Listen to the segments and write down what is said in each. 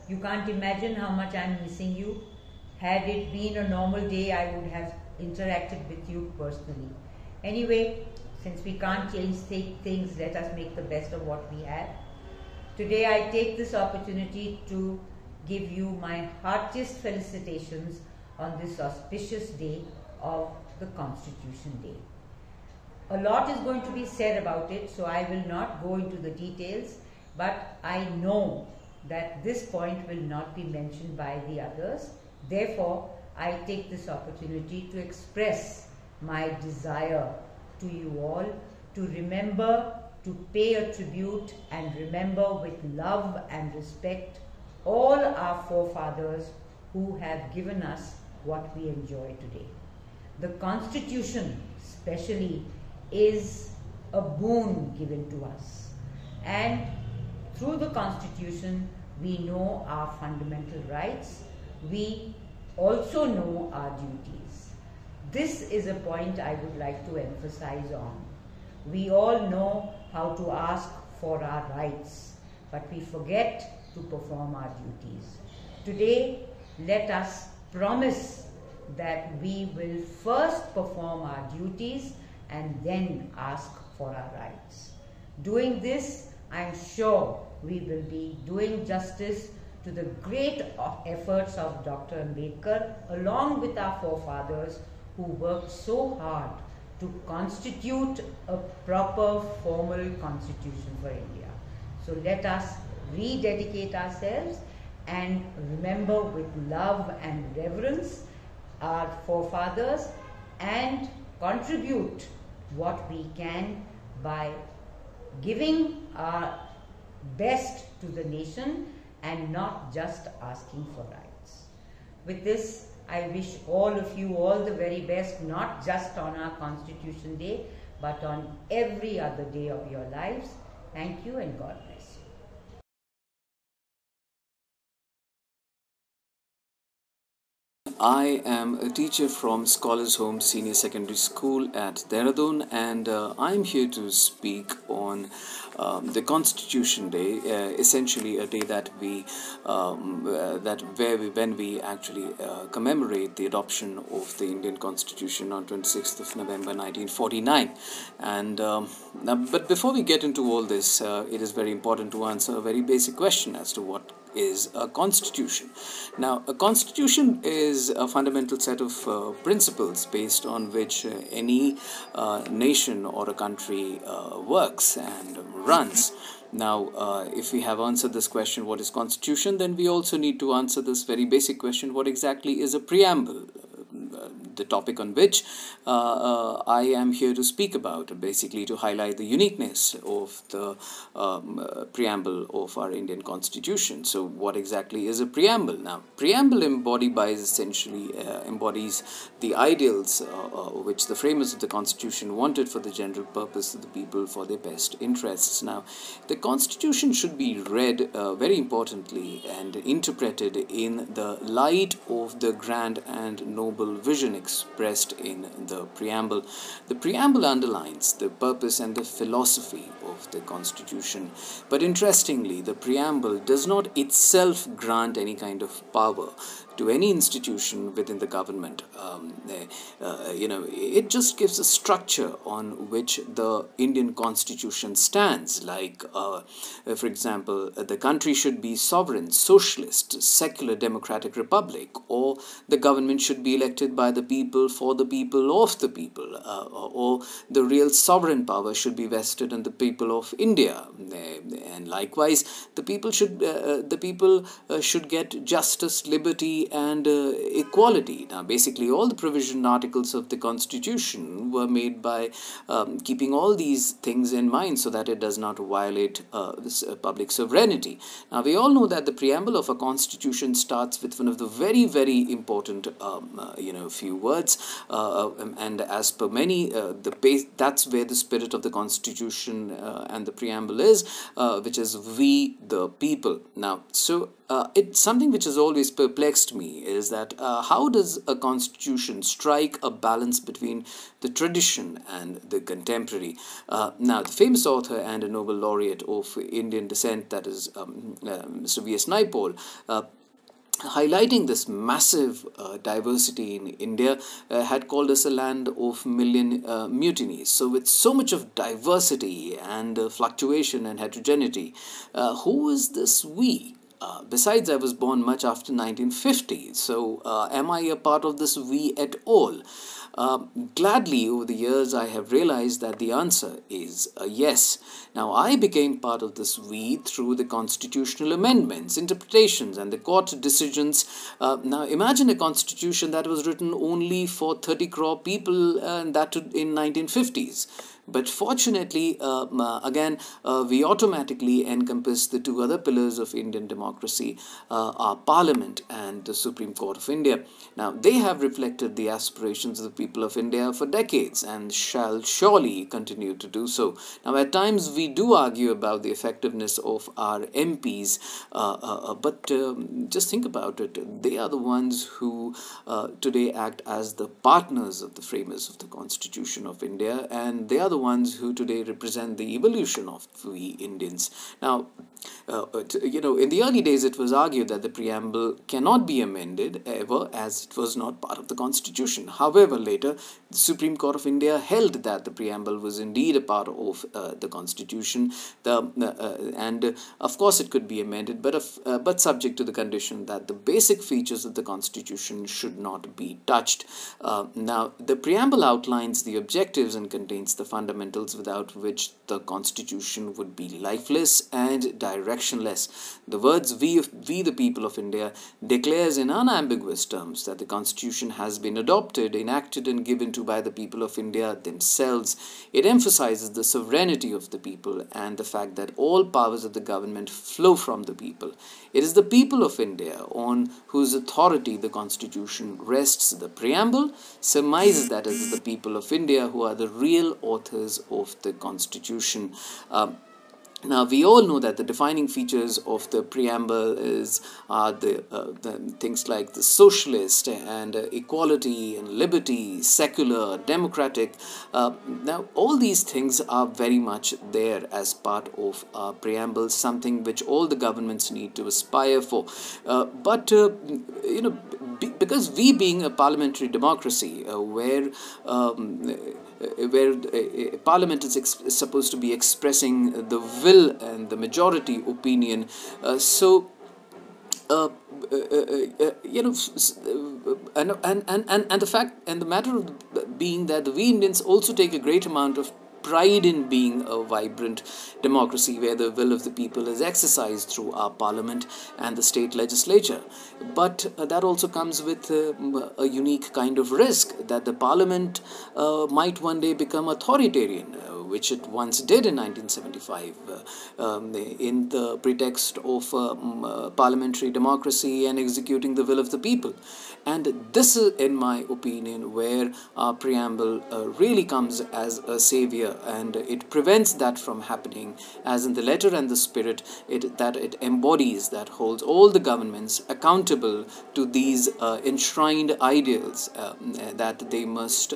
You can't imagine how much I'm missing you. Had it been a normal day, I would have interacted with you personally. Anyway, since we can't change things, let us make the best of what we have. Today I take this opportunity to give you my heartiest felicitations on this auspicious day of the Constitution Day. A lot is going to be said about it, so I will not go into the details, but I know that this point will not be mentioned by the others. Therefore, I take this opportunity to express my desire to you all to remember, to pay a tribute and remember with love and respect all our forefathers who have given us what we enjoy today. The Constitution, especially, is a boon given to us, and through the Constitution we know our fundamental rights, we also know our duties. This is a point I would like to emphasize on. We all know how to ask for our rights, but we forget to perform our duties. Today, let us promise that we will first perform our duties and then ask for our rights. Doing this, I am sure we will be doing justice to the great efforts of Dr. Ambedkar along with our forefathers who worked so hard to constitute a proper formal constitution for India. So let us rededicate ourselves and remember with love and reverence our forefathers and contribute what we can by giving our best to the nation and not just asking for rights. With this, I wish all of you all the very best, not just on our Constitution Day, but on every other day of your lives. Thank you and God bless you. I am a teacher from Scholars Home Senior Secondary School at Dehradun, and I'm here to speak on the Constitution Day, essentially a day that when we actually commemorate the adoption of the Indian Constitution on 26th of November 1949. And but before we get into all this, it is very important to answer a very basic question as to what is a constitution. Now, a constitution is a fundamental set of principles based on which any nation or a country works and runs. Now, if we have answered this question, what is constitution, then we also need to answer this very basic question, what exactly is a preamble? The topic on which I am here to speak about, basically to highlight the uniqueness of the preamble of our Indian Constitution. So what exactly is a preamble? Now, preamble essentially embodies the ideals which the framers of the Constitution wanted for the general purpose of the people for their best interests. Now, the Constitution should be read very importantly and interpreted in the light of the grand and noble vision expressed in the preamble. The preamble underlines the purpose and the philosophy of the Constitution. But interestingly, the preamble does not itself grant any kind of power to any institution within the government. It just gives a structure on which the Indian Constitution stands. Like, for example, the country should be sovereign, socialist, secular, democratic republic, or the government should be elected by the people, for the people, of the people, or the real sovereign power should be vested in the people of India. And likewise, the people should get justice, liberty, and equality. Now, basically, all the provision articles of the Constitution were made by keeping all these things in mind so that it does not violate public sovereignty. Now, we all know that the preamble of a constitution starts with one of the very, very important, few words, and as per many, that's where the spirit of the Constitution and the preamble is, which is "we the people." Now, so it's something which has always perplexed me is that how does a constitution strike a balance between the tradition and the contemporary? Now, the famous author and a Nobel laureate of Indian descent, that is Mr. V.S. Naipaul, highlighting this massive diversity in India, had called us a land of million mutinies. So with so much of diversity and fluctuation and heterogeneity, who is this we? Besides, I was born much after 1950, so am I a part of this we at all? Gladly, over the years, I have realized that the answer is a yes. Now, I became part of this we through the constitutional amendments, interpretations, and the court decisions. Now, imagine a constitution that was written only for 30 crore people, and that in 1950s. But fortunately, again, we automatically encompass the two other pillars of Indian democracy, our Parliament and the Supreme Court of India. Now, they have reflected the aspirations of the people of India for decades and shall surely continue to do so. Now, at times, we do argue about the effectiveness of our MPs, but just think about it. They are the ones who today act as the partners of the framers of the Constitution of India, and they are the ones who today represent the evolution of we Indians. Now, in the early days, it was argued that the preamble cannot be amended ever, as it was not part of the Constitution. However, later, the Supreme Court of India held that the preamble was indeed a part of the Constitution, and of course it could be amended, but subject to the condition that the basic features of the Constitution should not be touched. Now, the preamble outlines the objectives and contains the fundamentals without which the Constitution would be lifeless and directionless. The words we the people of India declares in unambiguous terms that the Constitution has been adopted, enacted and given to by the people of India themselves. It emphasizes the sovereignty of the people and the fact that all powers of the government flow from the people. It is the people of India on whose authority the Constitution rests. The preamble surmises that it is the people of India who are the real authors of the Constitution. Now, we all know that the defining features of the preamble are the things like the socialist and equality and liberty, secular, democratic. Now, all these things are very much there as part of our preamble, something which all the governments need to aspire for. Because we being a parliamentary democracy, where Parliament is supposed to be expressing the will and the majority opinion, and the fact and the matter of being that we Indians also take a great amount of pride in being a vibrant democracy where the will of the people is exercised through our parliament and the state legislature. But that also comes with a unique kind of risk that the parliament might one day become authoritarian, which it once did in 1975 in the pretext of parliamentary democracy and executing the will of the people. And this is, in my opinion, where our preamble really comes as a savior, and it prevents that from happening, as in the letter and the spirit that it embodies, that holds all the governments accountable to these enshrined ideals that they must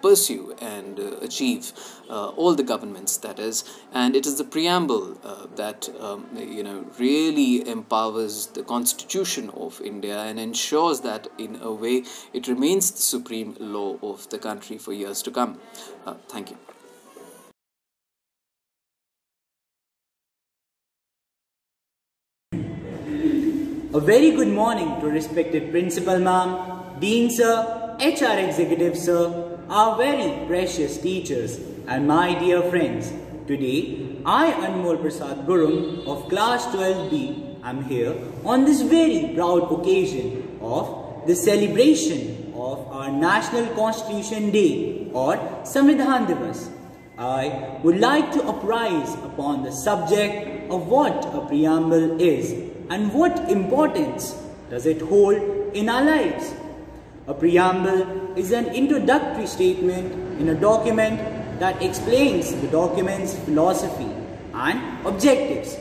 pursue and achieve, all the governments, that is. And it is the preamble that really empowers the Constitution of India and ensures that in a way it remains the supreme law of the country for years to come. Thank you. A very good morning to respected Principal Ma'am, Dean Sir, HR Executive Sir, our very precious teachers and my dear friends. Today, I, Anmol Prasad Gurum of Class 12B, am here on this very proud occasion of the celebration of our National Constitution Day or Samvidhan Divas. I would like to apprise upon the subject of what a preamble is and what importance does it hold in our lives. A preamble is an introductory statement in a document that explains the document's philosophy and objectives.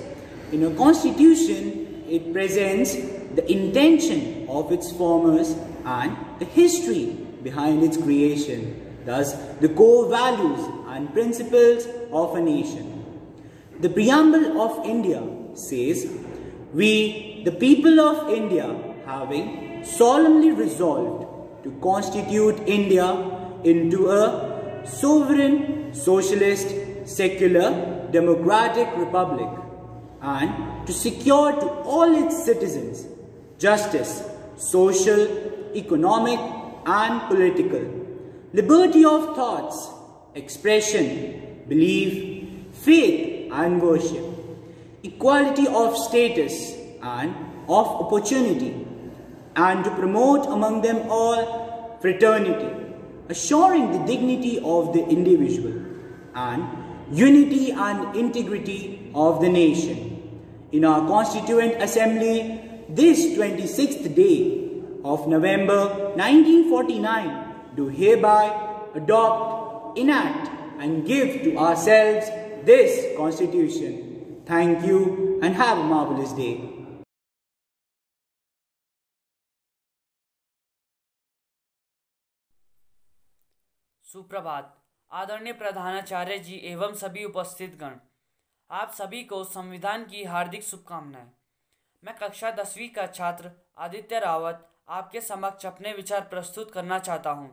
In a constitution, it presents the intention of its formers and the history behind its creation, thus the core values and principles of a nation. The preamble of India says, "We, the people of India, having solemnly resolved to constitute India into a sovereign, socialist, secular, democratic republic, and to secure to all its citizens justice, social, economic, and political, liberty of thoughts, expression, belief, faith, and worship, equality of status and of opportunity, and to promote among them all fraternity, assuring the dignity of the individual and unity and integrity of the nation. In our Constituent Assembly, this 26th day of November 1949, do hereby adopt, enact, and give to ourselves this Constitution. Thank you and have a marvelous day. सुप्रभात। आदरणीय प्रधानाचार्य जी एवं सभी उपस्थित गण, आप सभी को संविधान की हार्दिक शुभकामनाएं। मैं कक्षा 10वीं का छात्र आदित्य रावत आपके समक्ष अपने विचार प्रस्तुत करना चाहता हूं।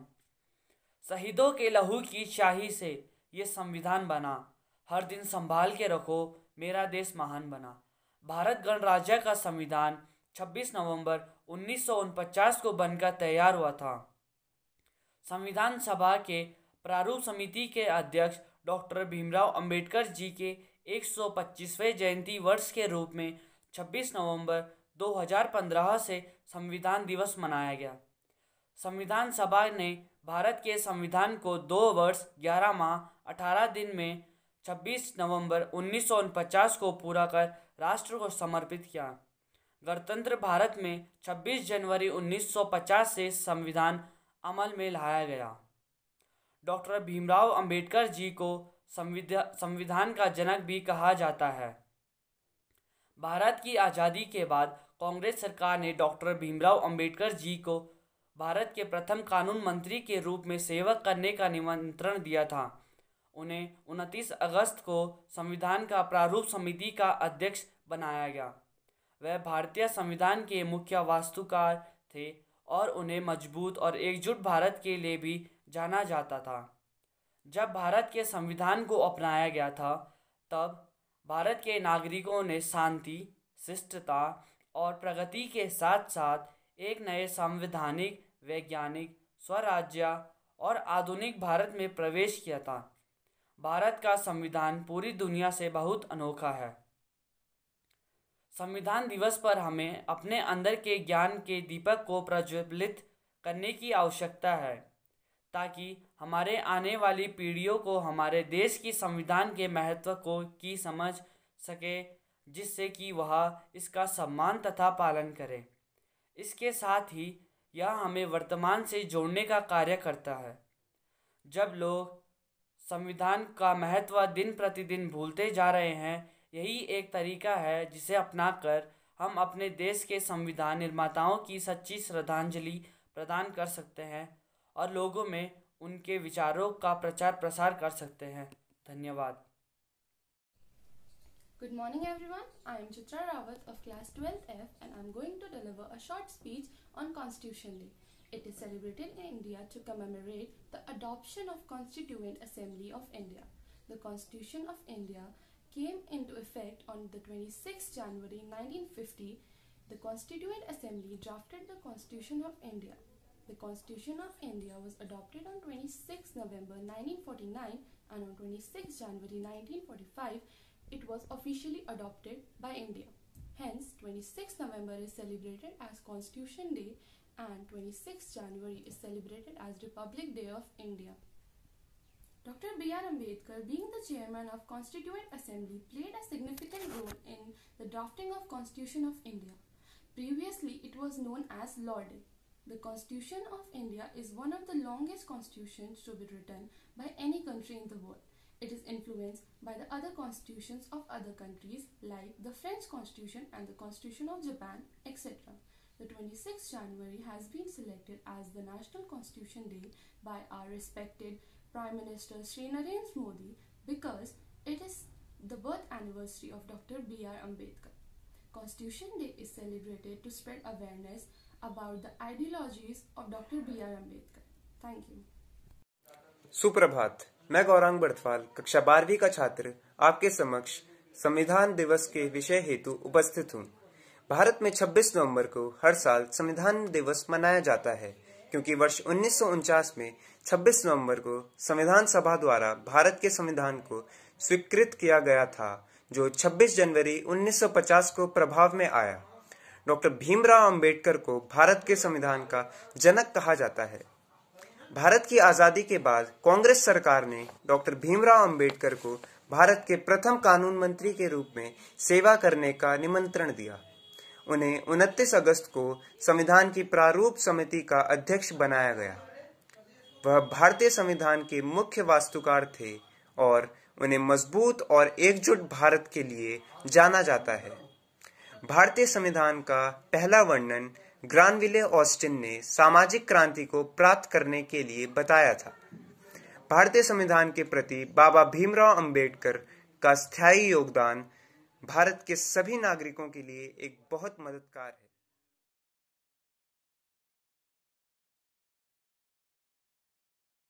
शहीदों के लहू की स्याही से ये संविधान बना, हर दिन संभाल के रखो मेरा देश महान बना। भारत गणराज्य का संविधान 26 नवंबर 1949 को बनकर तैयार हुआ था। संविधान सभा के प्रारूप समिति के अध्यक्ष डॉक्टर भीमराव अंबेडकर जी के 125वें जयंती वर्ष के रूप में 26 नवंबर 2015 से संविधान दिवस मनाया गया। संविधान सभा ने भारत के संविधान को 2 वर्ष 11 माह 18 दिन में 26 नवंबर 1949 को पूरा कर राष्ट्र को समर्पित किया। गणतंत्र भारत में 26 जनवरी 1950 से संविधान अमल में लाया गया। डॉक्टर भीमराव अंबेडकर जी को संविधान का जनक भी कहा जाता है। भारत की आज़ादी के बाद कांग्रेस सरकार ने डॉक्टर भीमराव अंबेडकर जी को भारत के प्रथम कानून मंत्री के रूप में सेवा करने का निमंत्रण दिया था। उन्हें 29 अगस्त को संविधान का प्रारूप समिति का अध्यक्ष बनाया गया। वह भारतीय संविधान के मुख्य वास्तुकार थे और उन्हें मजबूत और एकजुट भारत के लिए भी जाना जाता था। जब भारत के संविधान को अपनाया गया था, तब भारत के नागरिकों ने शांति, शिष्टता और प्रगति के साथ साथ एक नए संवैधानिक, वैज्ञानिक, स्वराज्य और आधुनिक भारत में प्रवेश किया था। भारत का संविधान पूरी दुनिया से बहुत अनोखा है। संविधान दिवस पर हमें अपने अंदर के ज्ञान के दीपक को प्रज्वलित करने की आवश्यकता है, ताकि हमारे आने वाली पीढ़ियों को हमारे देश की संविधान के महत्व की समझ सके, जिससे कि वह इसका सम्मान तथा पालन करे। इसके साथ ही यह हमें वर्तमान से जोड़ने का कार्य करता है। जब लोग संविधान का महत्व दिन प्रतिदिन भूलते जा रहे हैं, यही एक तरीका है जिसे अपनाकर हम अपने देश के संविधान निर्माताओं की सच्ची श्रद्धांजलि प्रदान कर सकते हैं और लोगों में उनके विचारों का प्रचार प्रसार कर सकते हैं। धन्यवाद। Good morning everyone, I am Chitra Rawat of class 12th F and I am going to deliver a short speech on Constitution Day. It is celebrated in India to commemorate the adoption of Constituent Assembly of India. The Constitution of India came into effect on the 26th January 1950. The Constituent Assembly drafted the Constitution of India. The Constitution of India was adopted on 26 November 1949 and on 26 January 1945 it was officially adopted by India. Hence, 26 November is celebrated as Constitution Day and 26 January is celebrated as Republic Day of India. Dr. B.R. Ambedkar, being the chairman of Constituent Assembly, played a significant role in the drafting of Constitution of India. Previously, it was known as Law Day. The Constitution of India is one of the longest constitutions to be written by any country in the world. It is influenced by the other constitutions of other countries like the French Constitution and the Constitution of Japan, etc. The 26th January has been selected as the National Constitution Day by our respected Prime Minister Shri Narendra Modi because it is the birth anniversary of Dr. B.R. Ambedkar. Constitution Day is celebrated to spread awareness about the ideologies of Dr. B.R. Ambedkar. Thank you. सुप्रभात। मैं गौरांग बर्थवाल कक्षा 12वीं का छात्र आपके समक्ष संविधान दिवस के विषय हेतु उपस्थित हूँ। भारत में 26 नवंबर को हर साल संविधान दिवस मनाया जाता है क्योंकि वर्ष 1949 में 26 नवंबर को संविधान सभा द्वारा भारत के संविधान को स्वीकृत किया गया था, जो 26 जनवरी 1950 को प्रभाव में आया। डॉक्टर भीमराव अंबेडकर को भारत के संविधान का जनक कहा जाता है। भारत की आजादी के बाद कांग्रेस सरकार ने डॉक्टर भीमराव अंबेडकर को भारत के प्रथम कानून मंत्री के रूप में सेवा करने का निमंत्रण दिया। उन्हें 29 अगस्त को संविधान की प्रारूप समिति का अध्यक्ष बनाया गया। वह भारतीय संविधान के मुख्य वास्तुकार थे और उन्हें मजबूत और एकजुट भारत के लिए जाना जाता है। भारतीय संविधान का पहला वर्णन ग्रानविले ऑस्टिन ने सामाजिक क्रांति को प्राप्त करने के लिए बताया था। भारतीय संविधान के प्रति बाबा भीमराव अंबेडकर का स्थायी योगदान भारत के सभी नागरिकों के लिए एक बहुत मददगार है।